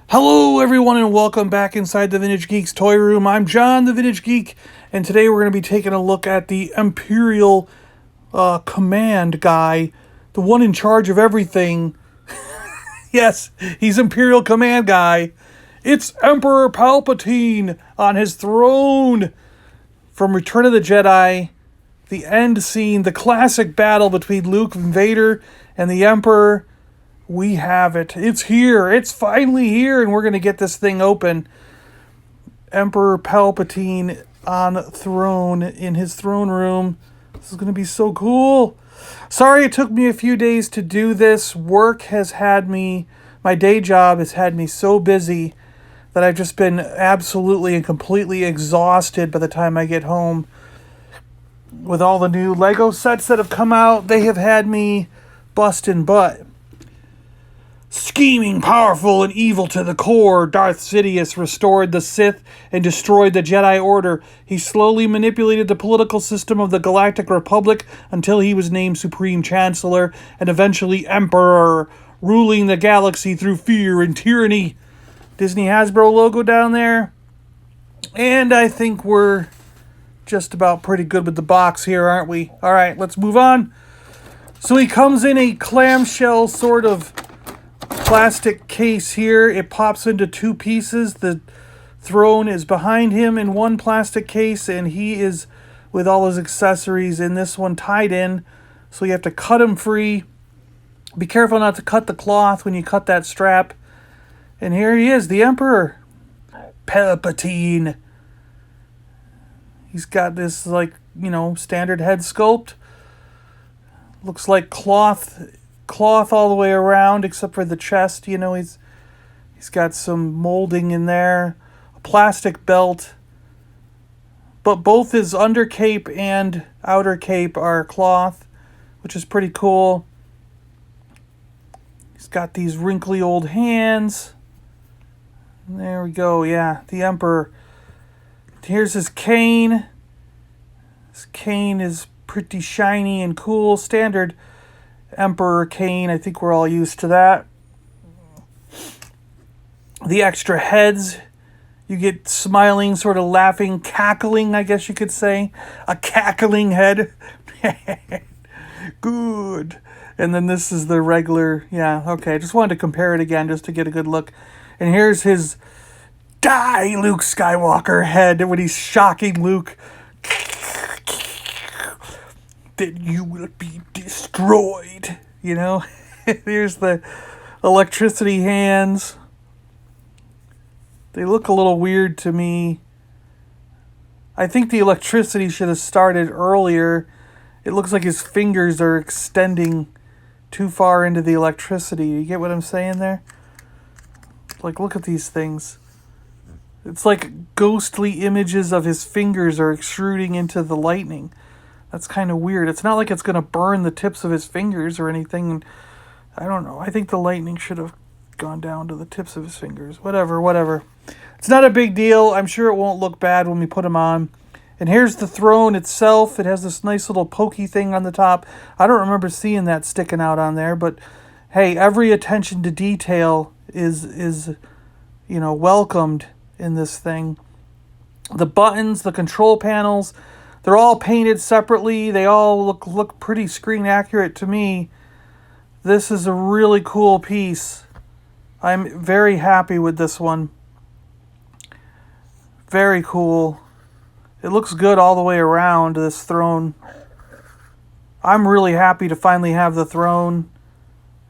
Hello everyone and welcome back inside the Vintage Geek's toy room. I'm John the Vintage Geek, and today we're going to be taking a look at the Imperial command guy, the one in charge of everything. Yes, he's Imperial command guy. It's Emperor Palpatine on his throne. From Return of the Jedi, the end scene, the classic battle between Luke and Vader and the Emperor. We have it. It's here. It's finally here, and we're going to get this thing open. Emperor Palpatine on throne in his throne room. This is going to be so cool. Sorry it took me a few days to do this. Work has had me, my day job has had me so busy that I've just been absolutely and completely exhausted by the time I get home. With all the new Lego sets that have come out, they have had me busting butt. Scheming, powerful, and evil to the core, Darth Sidious restored the Sith and destroyed the Jedi Order. He slowly manipulated the political system of the Galactic Republic until he was named Supreme Chancellor and eventually Emperor, ruling the galaxy through fear and tyranny. Disney Hasbro logo down there. And I think we're just about pretty good with the box here, aren't we? Alright, let's move on. So he comes in a clamshell sort of plastic case here. It pops into two pieces. The throne is behind him in one plastic case, and he is with all his accessories in this one tied in. So you have to cut him free. Be careful not to cut the cloth when you cut that strap. And here he is, the Emperor Palpatine. He's got this, like, standard head sculpt. Looks like cloth all the way around except for the chest. He's got some molding in there, a plastic belt, but both his under cape and outer cape are cloth, which is pretty cool. He's got these wrinkly old hands. There we go. Yeah, the Emperor. Here's his cane. His cane is pretty shiny and cool. Standard Emperor cane. I think we're all used to that. The extra heads. You get smiling, sort of laughing, cackling, I guess you could say. A cackling head. Good. And then this is the regular. Yeah, okay. I just wanted to compare it again just to get a good look. And here's his Die, Luke Skywalker head when he's shocking Luke. Then you will be destroyed. Here's the electricity hands. They look a little weird to me. I think the electricity should have started earlier. It looks like his fingers are extending too far into the electricity. You get what I'm saying there? Like, look at these things. It's like ghostly images of his fingers are extruding into the lightning. That's kind of weird. It's not like it's going to burn the tips of his fingers or anything. I don't know. I think the lightning should have gone down to the tips of his fingers. Whatever. It's not a big deal. I'm sure it won't look bad when we put him on. And here's the throne itself. It has this nice little pokey thing on the top. I don't remember seeing that sticking out on there, but hey, every attention to detail is welcomed in this thing. The buttons, the control panels, they're all painted separately. They all look pretty screen accurate to me. This is a really cool piece. I'm very happy with this one. Very cool. It looks good all the way around, this throne. I'm really happy to finally have the throne.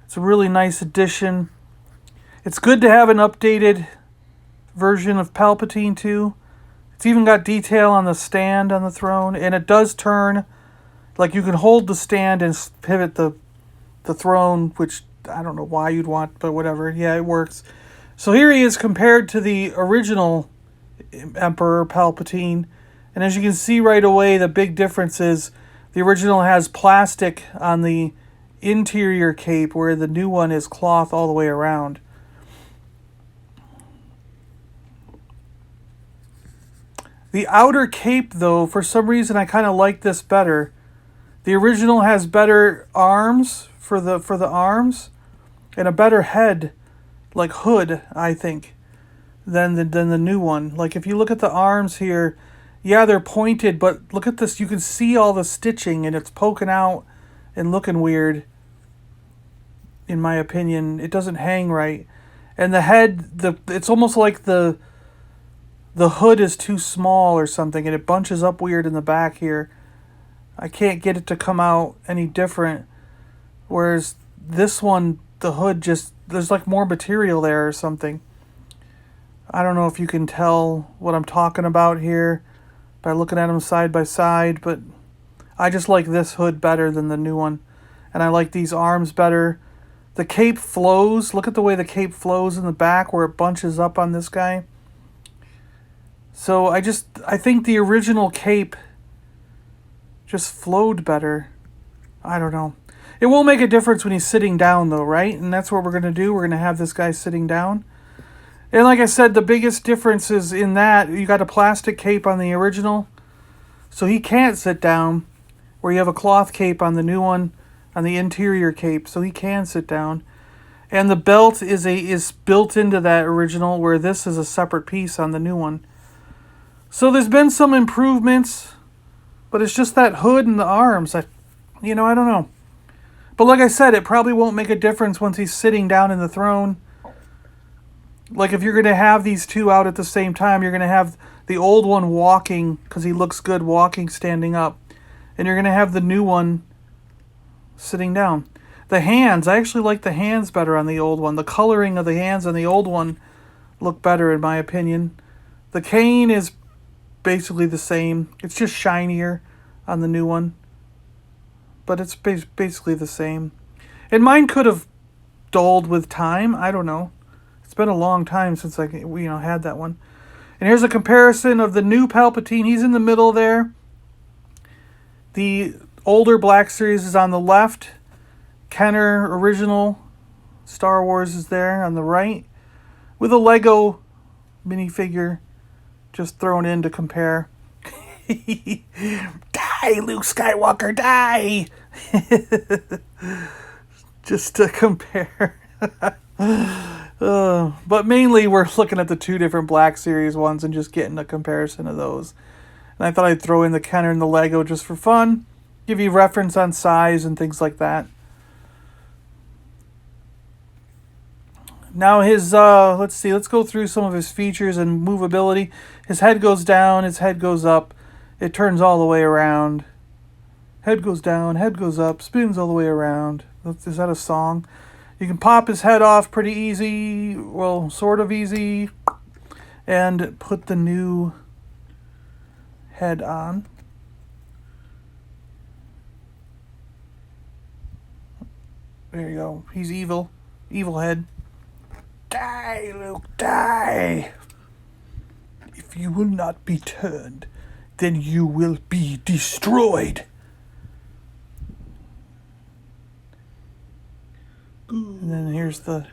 It's a really nice addition. It's good to have an updated version of Palpatine too. It's even got detail on the stand on the throne, and it does turn. Like, you can hold the stand and pivot the throne, which I don't know why you'd want, but whatever. Yeah, it works. So here he is compared to the original Emperor Palpatine. And as you can see right away, the big difference is the original has plastic on the interior cape, where the new one is cloth all the way around. The outer cape, though, for some reason I kind of like this better. The original has better arms for the arms and a better head like hood, I think, than the new one. Like if you look at the arms here, yeah, they're pointed, but look at this. You can see all the stitching, and it's poking out and looking weird. In my opinion, it doesn't hang right, and the head, it's almost like the hood is too small or something, and it bunches up weird in the back here. I can't get it to come out any different. Whereas this one, the hood just, there's like more material there or something. I don't know if you can tell what I'm talking about here by looking at them side by side, but I just like this hood better than the new one. And I like these arms better. The cape flows. Look at the way the cape flows in the back where it bunches up on this guy. So I think the original cape just flowed better. I don't know. It won't make a difference when he's sitting down though, right? And that's what we're going to do. We're going to have this guy sitting down. And like I said, the biggest difference is in that you got a plastic cape on the original, so he can't sit down, where you have a cloth cape on the new one, on the interior cape, so he can sit down. And the belt is built into that original, where this is a separate piece on the new one. So there's been some improvements, but it's just that hood and the arms. I don't know. But like I said, it probably won't make a difference once he's sitting down in the throne. Like if you're going to have these two out at the same time, you're going to have the old one walking, because he looks good walking, standing up. And you're going to have the new one sitting down. The hands, I actually like the hands better on the old one. The coloring of the hands on the old one look better in my opinion. The cane is basically the same. It's just shinier on the new one. But it's basically the same. And mine could have dulled with time. I don't know. It's been a long time since I had that one. And here's a comparison of the new Palpatine. He's in the middle there. The older Black Series is on the left. Kenner original Star Wars is there on the right, with a Lego minifigure just thrown in to compare. Die, Luke Skywalker, die! Just to compare. But mainly we're looking at the two different Black Series ones and just getting a comparison of those. And I thought I'd throw in the Kenner and the Lego just for fun. Give you reference on size and things like that. Now his, let's go through some of his features and movability. His head goes down, his head goes up. It turns all the way around. Head goes down, head goes up, spins all the way around. Is that a song? You can pop his head off pretty easy, well, sort of easy, and put the new head on. There you go. He's evil. Evil head. Die, Luke, die! If you will not be turned, then you will be destroyed. Good. And then here's the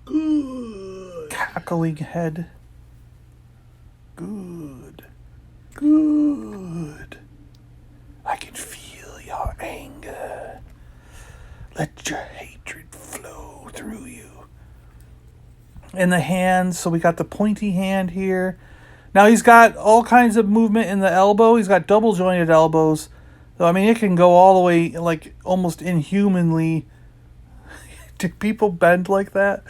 good cackling head. Good. Good. I can feel your anger. Let your hatred flow through you. And the hands, so we got the pointy hand here. Now he's got all kinds of movement in the elbow. He's got double jointed elbows. So I mean, it can go all the way, like almost inhumanly. Do people bend like that?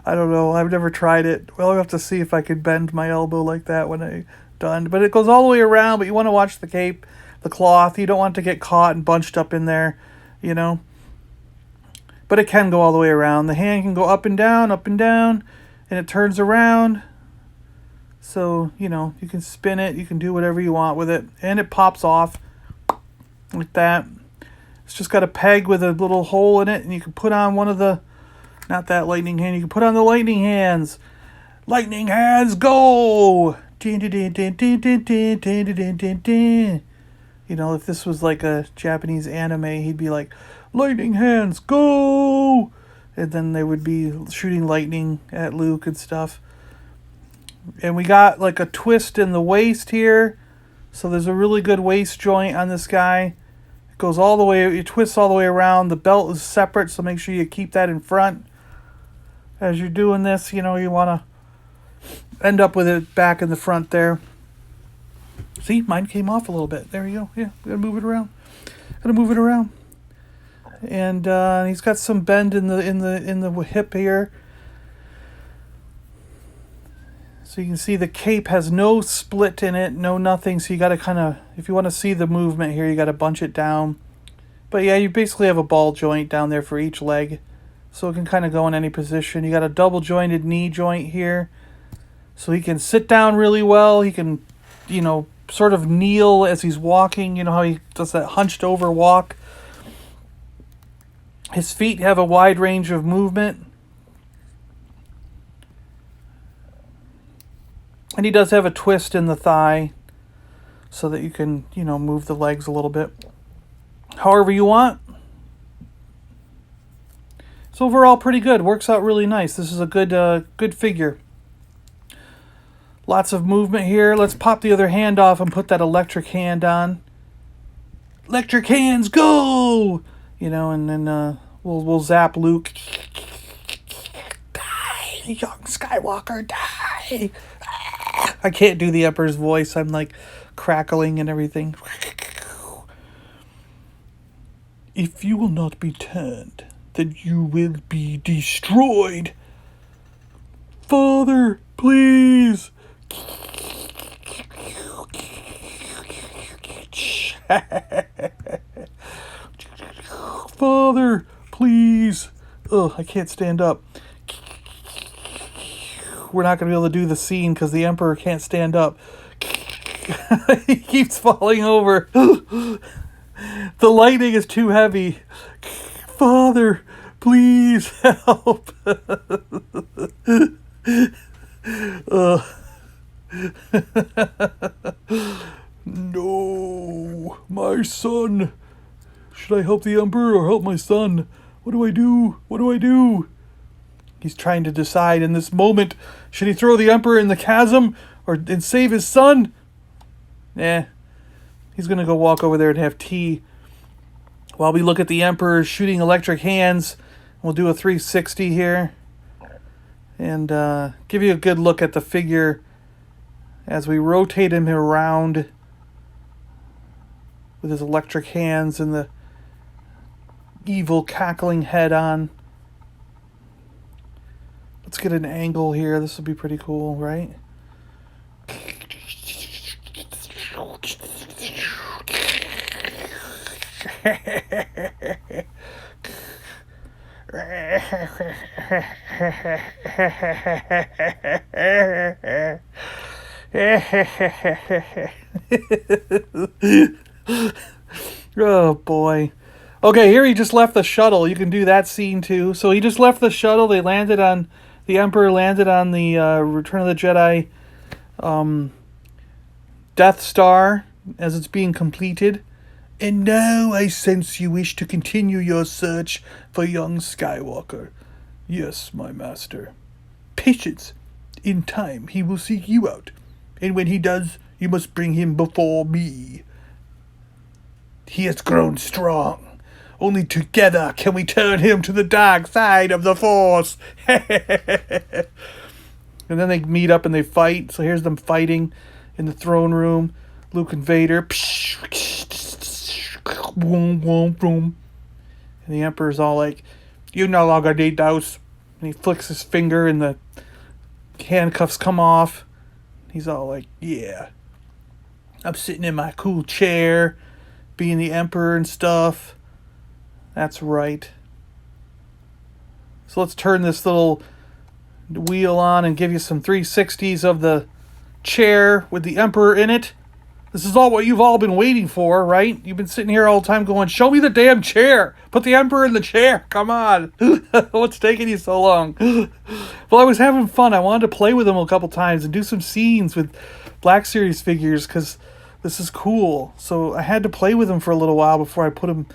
I don't know. I've never tried it. Well, I'll have to see if I can bend my elbow like that when I'm done. But it goes all the way around, but you want to watch the cape, the cloth. You don't want to get caught and bunched up in there, you know. But it can go all the way around. The hand can go up and down, and it turns around. So, you know, you can spin it. You can do whatever you want with it. And it pops off like that. It's just got a peg with a little hole in it. And you can put on one of the, not that lightning hand. You can put on the lightning hands. Lightning hands, go! You know, if this was like a Japanese anime, he'd be like, lightning hands, go! And then they would be shooting lightning at Luke and stuff. And we got like a twist in the waist here. So there's a really good waist joint on this guy. It goes all the way, it twists all the way around. The belt is separate, so make sure you keep that in front. as you're doing this, you want to end up with it back in the front there. See, mine came off a little bit. There you go. Yeah, gotta move it around. And he's got some bend in the hip here. So you can see the cape has no split in it, no nothing. So you got to kind of, if you want to see the movement here, you got to bunch it down. But yeah, you basically have a ball joint down there for each leg. So it can kind of go in any position. You got a double jointed knee joint here. So he can sit down really well. He can, sort of kneel as he's walking. You know how he does that hunched over walk. His feet have a wide range of movement. And he does have a twist in the thigh so that you can, move the legs a little bit however you want. So overall, pretty good. Works out really nice. This is a good figure. Lots of movement here. Let's pop the other hand off and put that electric hand on. Electric hands, go! And then we'll zap Luke. Die, young Skywalker, die! I can't do the Emperor's voice. I'm like crackling and everything. If you will not be turned, then you will be destroyed. Father, please. Father, please. Ugh, I can't stand up. We're not going to be able to do the scene because the Emperor can't stand up. He keeps falling over. The lighting is too heavy. Father, please help. No, my son. Should I help the Emperor or help my son? What do I do? He's trying to decide in this moment. Should he throw the Emperor in the chasm and save his son? He's going to go walk over there and have tea. While we look at the Emperor shooting electric hands. We'll do a 360 here. And give you a good look at the figure as we rotate him around with his electric hands and the evil cackling head on. Let's get an angle here. This will be pretty cool, right? Oh boy. Okay, here he just left the shuttle. You can do that scene too. So he just left the shuttle. The Emperor landed on the Return of the Jedi Death Star as it's being completed. And now I sense you wish to continue your search for young Skywalker. Yes, my master. Patience. In time, he will seek you out. And when he does, you must bring him before me. He has grown strong. Only together can we turn him to the dark side of the Force. And then they meet up and they fight. So here's them fighting in the throne room. Luke and Vader. And the Emperor's all like, you no longer need those. And he flicks his finger and the handcuffs come off. He's all like, yeah. I'm sitting in my cool chair, being the Emperor and stuff. That's right. So let's turn this little wheel on and give you some 360s of the chair with the Emperor in it. This is all what you've all been waiting for, right? You've been sitting here all the time going, show me the damn chair. Put the Emperor in the chair. Come on. What's taking you so long? Well, I was having fun. I wanted to play with him a couple times and do some scenes with Black Series figures because this is cool. So I had to play with him for a little while before I put him,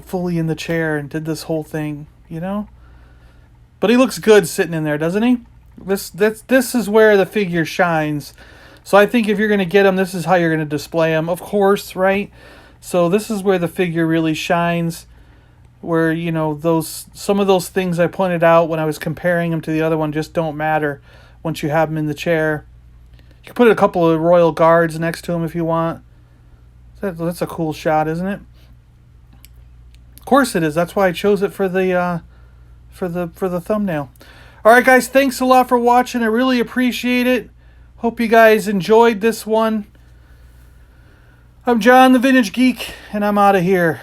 fully in the chair and did this whole thing, But he looks good sitting in there, doesn't he? This is where the figure shines. So I think if you're going to get him, this is how you're going to display him, of course, right? So this is where the figure really shines. where, you know, some of those things I pointed out when I was comparing him to the other one just don't matter once you have him in the chair. You can put a couple of royal guards next to him if you want. That's a cool shot, isn't it? Of course it is. That's why I chose it for the thumbnail. All right, guys, thanks a lot for watching. I really appreciate it. Hope you guys enjoyed this one. I'm John the Vintage Geek, and I'm out of here.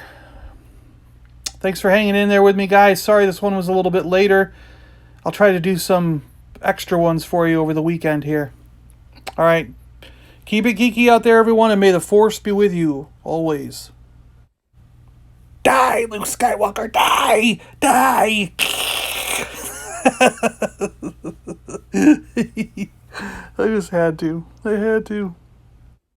Thanks for hanging in there with me, guys. Sorry this one was a little bit later. I'll try to do some extra ones for you over the weekend here. All right. Keep it geeky out there, everyone, and may the Force be with you always. Die, Luke Skywalker, die! Die! I just had to. I had to.